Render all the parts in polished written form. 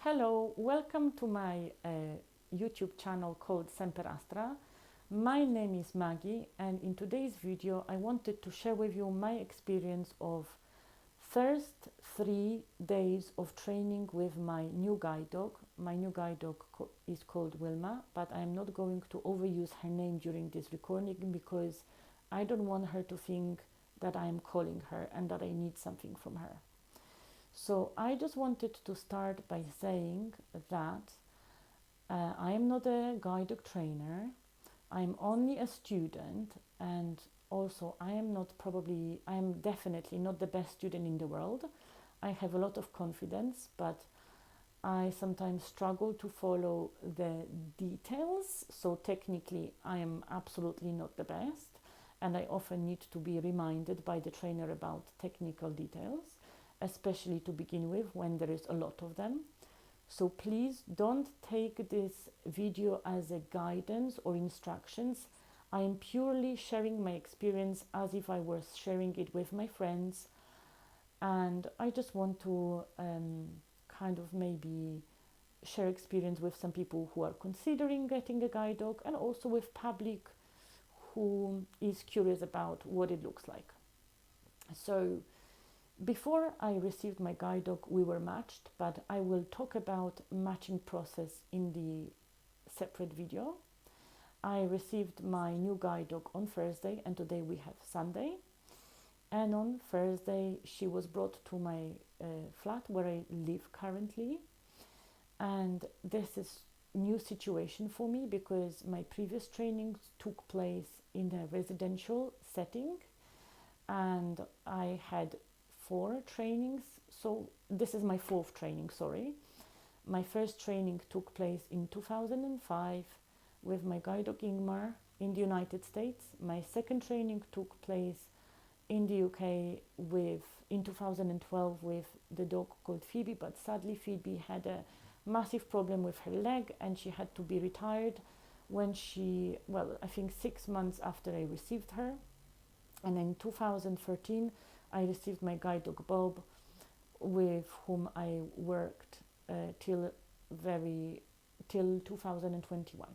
Hello, welcome to my YouTube channel called Semper Astra. My name is Maggie, and in today's video I wanted to share with you my experience of first 3 days of training with my new guide dog. My new guide dog is called Wilma, but I'm not going to overuse her name during this recording because I don't want her to think that I am calling her and that I need something from her. So I just wanted to start by saying that I am not a guide dog trainer. I'm only a student, and also I am definitely not the best student in the world. I have a lot of confidence, but I sometimes struggle to follow the details. So technically I am absolutely not the best, and I often need to be reminded by the trainer about technical details, especially to begin with when there is a lot of them. So please don't take this video as a guidance or instructions. I am purely sharing my experience as if I was sharing it with my friends, and I just want to kind of maybe share experience with some people who are considering getting a guide dog, and also with public who is curious about what it looks like. So before I received my guide dog, we were matched, but I will talk about matching process in the separate video. I received my new guide dog on Thursday, and today we have Sunday. And on Thursday, she was brought to my flat where I live currently. And this is new situation for me because my previous trainings took place in a residential setting, and I had 4 trainings. So this is my 4th training, sorry. My first training took place in 2005 with my guide dog Ingmar in the United States. My second training took place in the UK in 2012 with the dog called Phoebe, but sadly Phoebe had a massive problem with her leg and she had to be retired when I think 6 months after I received her. And in 2013 I received my guide dog Bob, with whom I worked till 2021.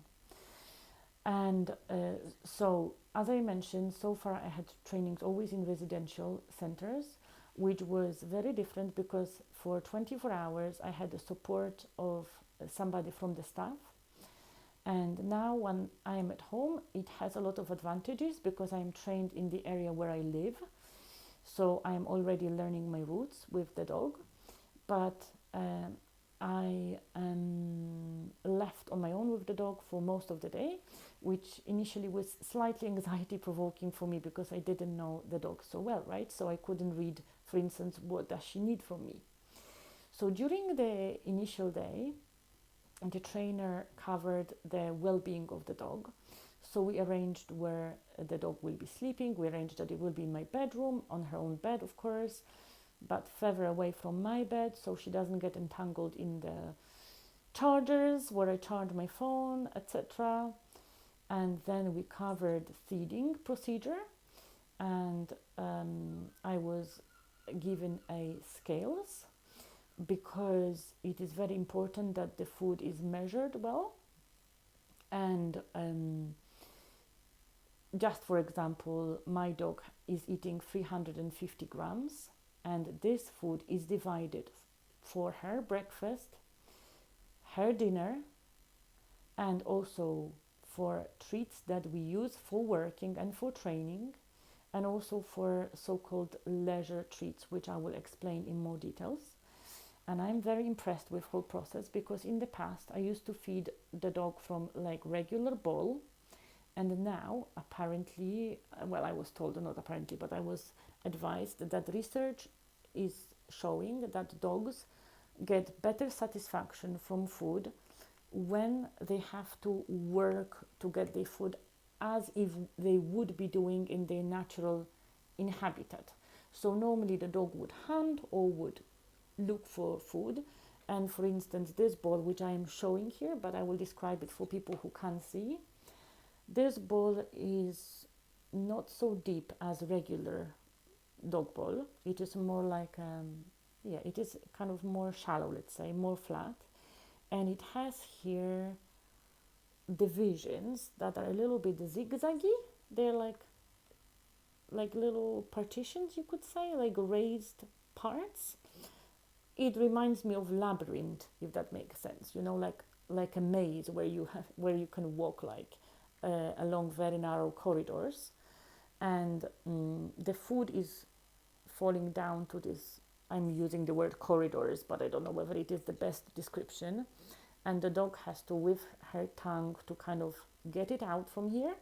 And so, as I mentioned, so far I had trainings always in residential centers, which was very different because for 24 hours I had the support of somebody from the staff. And now when I am at home, it has a lot of advantages because I am trained in the area where I live. So I am already learning my routes with the dog. But I am left on my own with the dog for most of the day, which initially was slightly anxiety provoking for me because I didn't know the dog so well, right? So I couldn't read, for instance, what does she need from me. So during the initial day, the trainer covered the well-being of the dog. So we arranged where the dog will be sleeping. We arranged that it will be in my bedroom, on her own bed, of course, but further away from my bed so she doesn't get entangled in the chargers where I charge my phone, etc. And then we covered feeding procedure, and I was given a scales because it is very important that the food is measured well. And just for example, my dog is eating 350 grams, and this food is divided for her breakfast, her dinner, and also for treats that we use for working and for training, and also for so-called leisure treats, which I will explain in more details. And I'm very impressed with whole process because in the past I used to feed the dog from like regular bowl, and now apparently, well, I was told, not apparently, but I was advised that research is showing that dogs get better satisfaction from food when they have to work to get their food as if they would be doing in their natural habitat. So normally the dog would hunt or would look for food, and for instance this bowl which I am showing here, but I will describe it for people who can't see. This bowl is not so deep as regular dog bowl. It is more like it is kind of more shallow, let's say, more flat. and it has here divisions that are a little bit zigzaggy. They're like little partitions, you could say, like raised parts. It reminds me of labyrinth, if that makes sense. You know, like a maze where you can walk along very narrow corridors, and the food is falling down to this. I'm using the word corridors, but I don't know whether it is the best description. And the dog has to, with her tongue, to kind of get it out from here.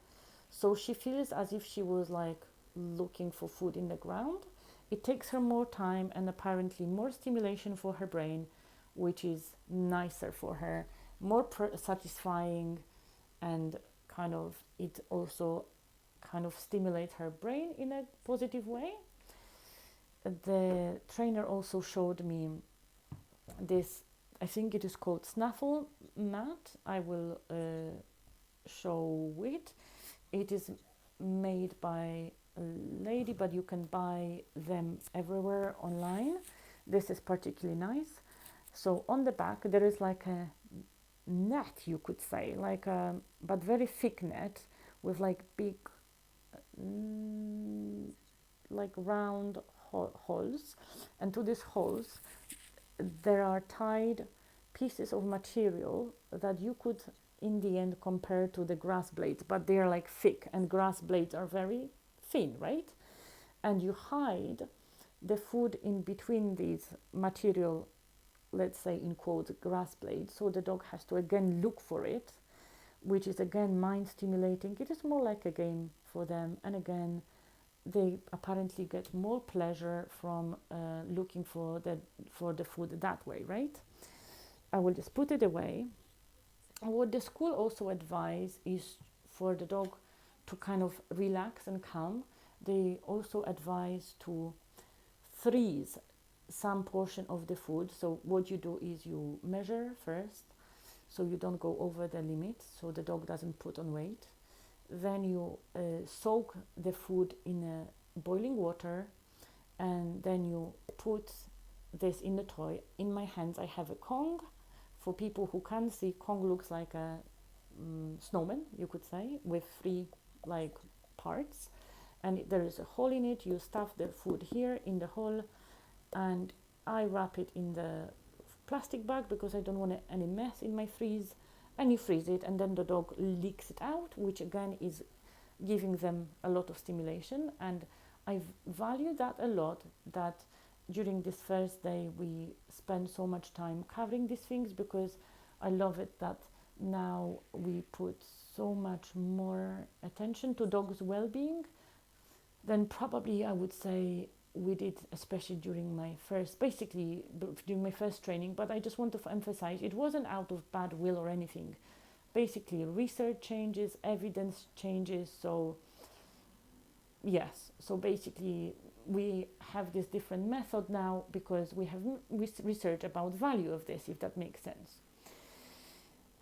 So she feels as if she was like looking for food in the ground. It takes her more time and apparently more stimulation for her brain, which is nicer for her, more satisfying, and kind of it also kind of stimulates her brain in a positive way. The trainer also showed me this, I think it is called snaffle mat. I will show it. It is made by a lady, but you can buy them everywhere online. This is particularly nice. So on the back there is like a net, you could say, but very thick net with like big like round holes, and to these holes there are tied pieces of material that you could in the end compare to the grass blades, but they are like thick, and grass blades are very thin, right? And you hide the food in between these material, let's say in quotes, grass blades, so the dog has to again look for it, which is again mind stimulating. It is more like a game for them, and again they apparently get more pleasure from looking for the food that way, right? I will just put it away. What the school also advise is for the dog to kind of relax and calm. They also advise to freeze some portion of the food. So what you do is you measure first, so you don't go over the limit, so the dog doesn't put on weight. Then you soak the food in boiling water, and then you put this in the toy. In my hands I have a Kong. For people who can't see, Kong looks like a snowman, you could say, with three like parts, and there is a hole in it. You stuff the food here in the hole, and I wrap it in the plastic bag because I don't want any mess in my freeze. And you freeze it, and then the dog licks it out, which again is giving them a lot of stimulation. And I value that a lot, that during this first day we spend so much time covering these things, because I love it that now we put so much more attention to dogs' well-being than probably I would say we did, especially during my first training. But I just want to emphasize, it wasn't out of bad will or anything. Basically research changes, evidence changes. So yes, so basically we have this different method now because we have research about value of this, if that makes sense.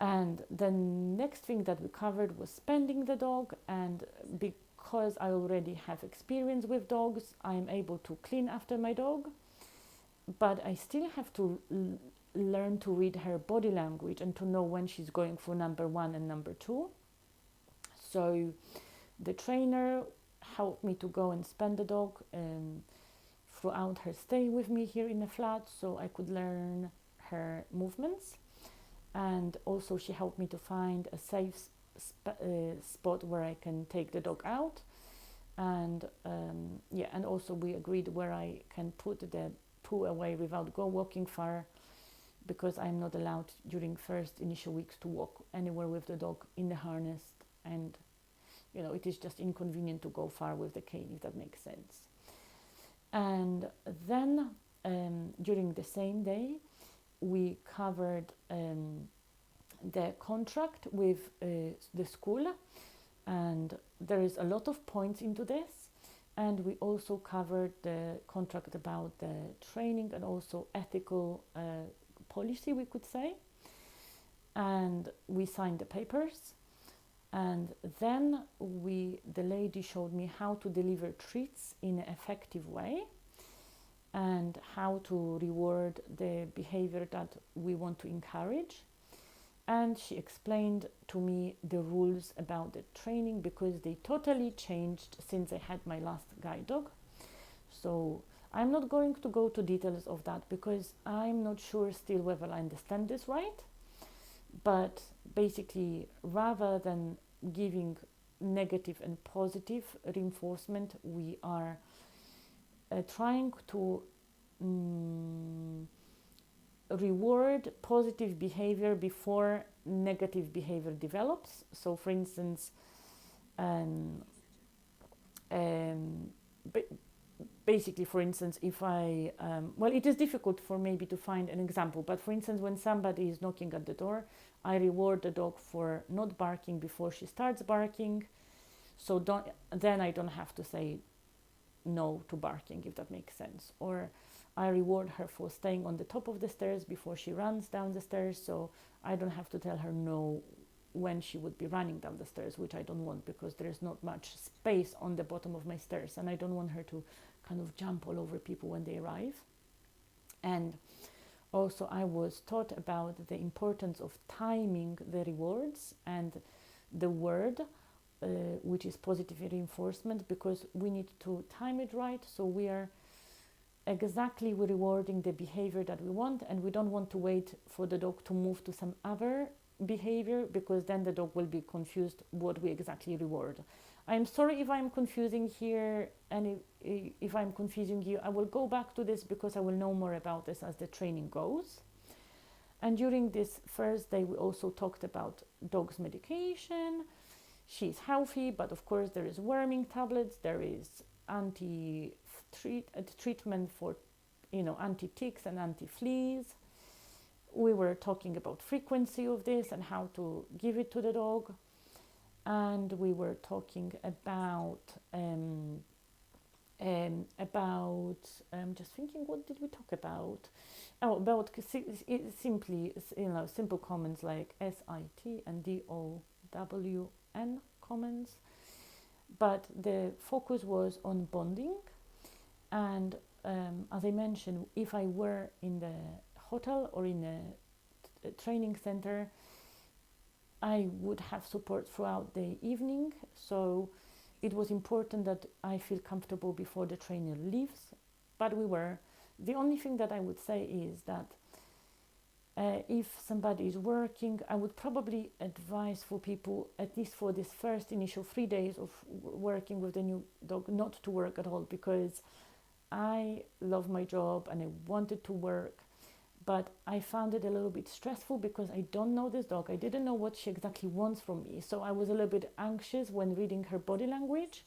And the next thing that we covered was spending the dog, and because I already have experience with dogs, I'm able to clean after my dog, but I still have to learn to read her body language and to know when she's going for number 1 and number 2. So the trainer helped me to go and spend the dog throughout her stay with me here in the flat, so I could learn her movements. And also she helped me to find a safe spot where I can take the dog out. And and also we agreed where I can put the poo away without walking far, because I'm not allowed during first initial weeks to walk anywhere with the dog in the harness, and it is just inconvenient to go far with the cane, if that makes sense. And then during the same day we covered the contract with the school, and there is a lot of points into this. And we also covered the contract about the training and also ethical policy, we could say. And we signed the papers. And then the lady showed me how to deliver treats in an effective way, and how to reward the behavior that we want to encourage. and she explained to me the rules about the training because they totally changed since I had my last guide dog. So I'm not going to go to details of that because I'm not sure still whether I understand this right. But basically, rather than giving negative and positive reinforcement, we are trying to reward positive behavior before negative behavior develops. So, for instance, um, um, basically, for instance, if I, well, it is difficult for maybe to find an example, but for instance, when somebody is knocking at the door, I reward the dog for not barking before she starts barking. So then I don't have to say no to barking, if that makes sense. Or I reward her for staying on the top of the stairs before she runs down the stairs, so I don't have to tell her no when she would be running down the stairs, which I don't want because there's not much space on the bottom of my stairs and I don't want her to kind of jump all over people when they arrive. And also I was taught about the importance of timing the rewards and the word, which is positive reinforcement, because we need to time it right so we are exactly rewarding the behavior that we want, and we don't want to wait for the dog to move to some other behavior because then the dog will be confused what we exactly reward. I'm sorry if I'm confusing here, and if I'm confusing you, I will go back to this because I will know more about this as the training goes. And during this first day, we also talked about dog's medication. She's healthy, but of course there is worming tablets, there is treatment for anti-ticks and anti-fleas. We were talking about frequency of this and how to give it to the dog, and we were talking about just thinking, what did we talk about? Oh, about simply simple comments like SIT and DOWN comments, but the focus was on bonding. And as I mentioned, if I were in the hotel or in a training center, I would have support throughout the evening. So it was important that I feel comfortable before the trainer leaves. But the only thing that I would say is that if somebody is working, I would probably advise for people, at least for this first initial 3 days of working with the new dog, not to work at all, because I love my job and I wanted to work, but I found it a little bit stressful because I don't know this dog. I didn't know what she exactly wants from me. So I was a little bit anxious when reading her body language.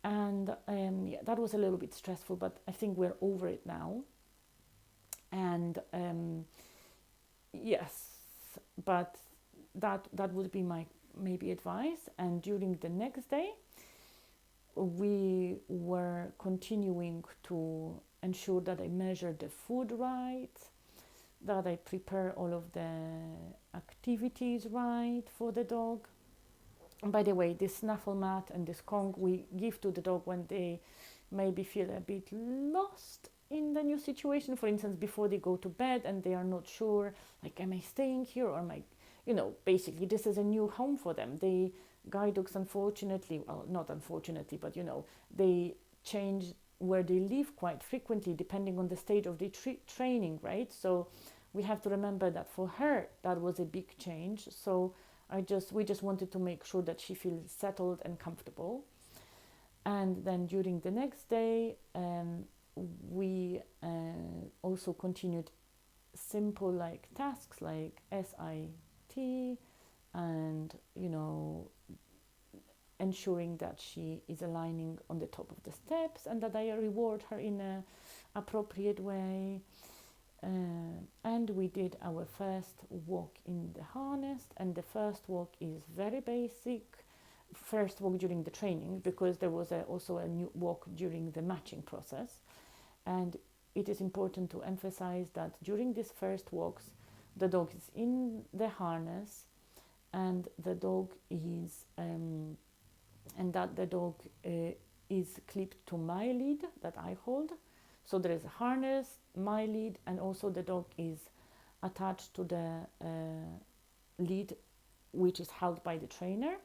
And that was a little bit stressful, but I think we're over it now. And yes, but that would be my maybe advice. And during the next day, we were continuing to ensure that I measure the food right, that I prepare all of the activities right for the dog. And by the way, this snaffle mat and this Kong we give to the dog when they maybe feel a bit lost in the new situation. For instance, before they go to bed and they are not sure, like, am I staying here or am I, basically this is a new home for them. Guide dogs, unfortunately, well, not unfortunately, but they change where they live quite frequently depending on the stage of the training, right? So we have to remember that for her that was a big change. So we just wanted to make sure that she feels settled and comfortable. And then during the next day, we also continued simple like tasks like SIT and ensuring that she is aligning on the top of the steps and that I reward her in an appropriate way. And we did our first walk in the harness, and the first walk is very basic. First walk during the training, because there was also a new walk during the matching process. And it is important to emphasize that during these first walks, the dog is in the harness, and the dog is is clipped to my lead that I hold. So there is a harness, my lead, and also the dog is attached to the lead, which is held by the trainer,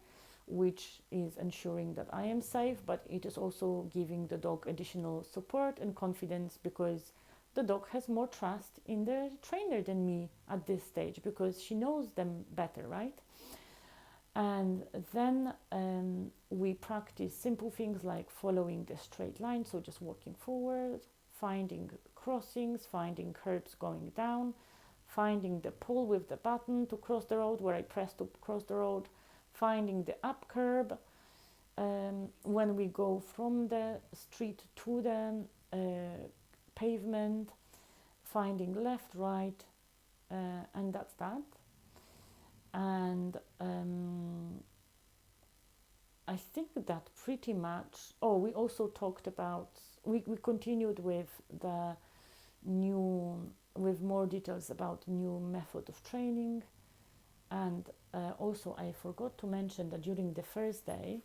which is ensuring that I am safe, but it is also giving the dog additional support and confidence, because the dog has more trust in the trainer than me at this stage, because she knows them better, right? And then we practice simple things like following the straight line, so just walking forward, finding crossings, finding curbs going down, finding the pull with the button to cross the road, where I press to cross the road, finding the up curb when we go from the street to the pavement, finding left, right, and that's that. And I think that pretty much. Oh, we also talked about. We continued with the new, with more details about new method of training, and also I forgot to mention that during the first day,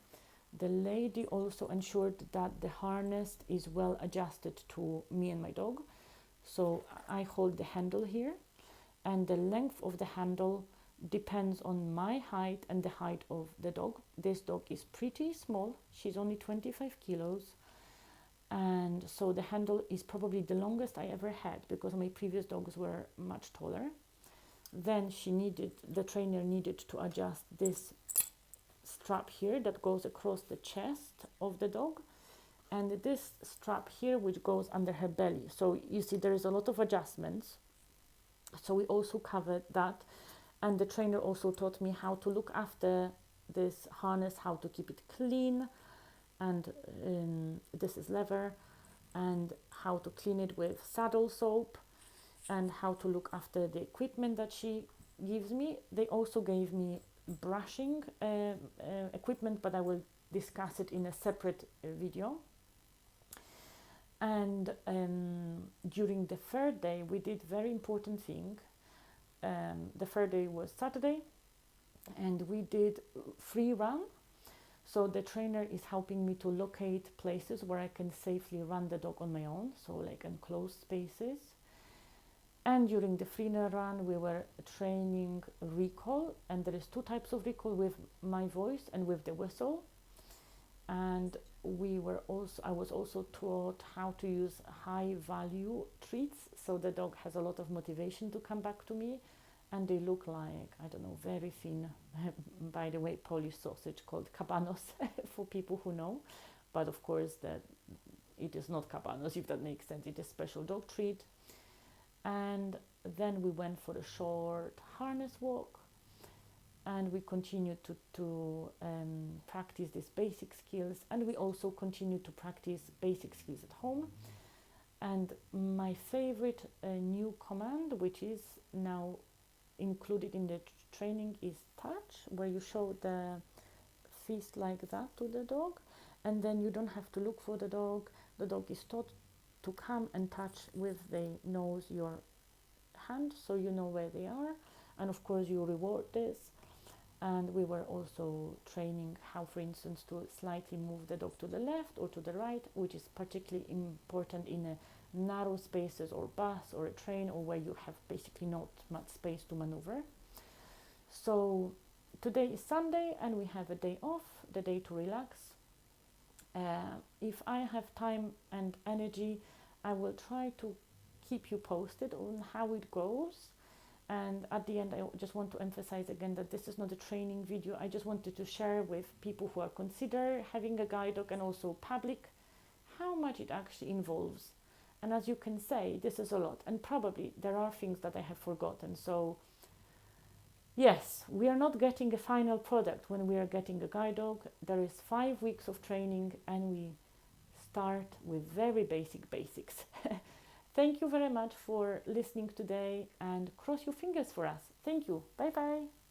the lady also ensured that the harness is well adjusted to me and my dog. So I hold the handle here, and the length of the handle depends on my height and the height of the dog. This dog is pretty small. She's only 25 kilos. And so the handle is probably the longest I ever had, because my previous dogs were much taller. Then the trainer needed to adjust this strap here that goes across the chest of the dog, and this strap here which goes under her belly. So you see there is a lot of adjustments. So we also covered that. And the trainer also taught me how to look after this harness, how to keep it clean, and this is leather, and how to clean it with saddle soap, and how to look after the equipment that she gives me. They also gave me brushing equipment, but I will discuss it in a separate video. And during the third day, we did very important thing. The third day was Saturday, and we did free run. So the trainer is helping me to locate places where I can safely run the dog on my own, so like enclosed spaces. And during the free run, we were training recall, and there is two types of recall, with my voice and with the whistle. And I was also taught how to use high value treats, so the dog has a lot of motivation to come back to me. And they look like, I don't know, very thin, by the way, Polish sausage called cabanos for people who know. But of course, it is not cabanos, if that makes sense. It is special dog treat. And then we went for a short harness walk, and we continued to practice these basic skills, and we also continued to practice basic skills at home. And my favorite new command, which is now included in the training, is touch, where you show the fist like that to the dog, and then you don't have to look for the dog. The dog is taught to come and touch with the nose your hand, so you know where they are, and of course you reward this. And we were also training how, for instance, to slightly move the dog to the left or to the right, which is particularly important in a narrow spaces or bus or a train, or where you have basically not much space to maneuver. So today is Sunday, and we have a day off, the day to relax. If I have time and energy, I will try to keep you posted on how it goes. And at the end, I just want to emphasize again that this is not a training video. I just wanted to share with people who are consider having a guide dog, and also public, how much it actually involves. And as you can say, this is a lot, and probably there are things that I have forgotten. So yes, we are not getting a final product when we are getting a guide dog. There is 5 weeks of training, and we start with very basics. Thank you very much for listening today, and cross your fingers for us. Thank you. Bye bye.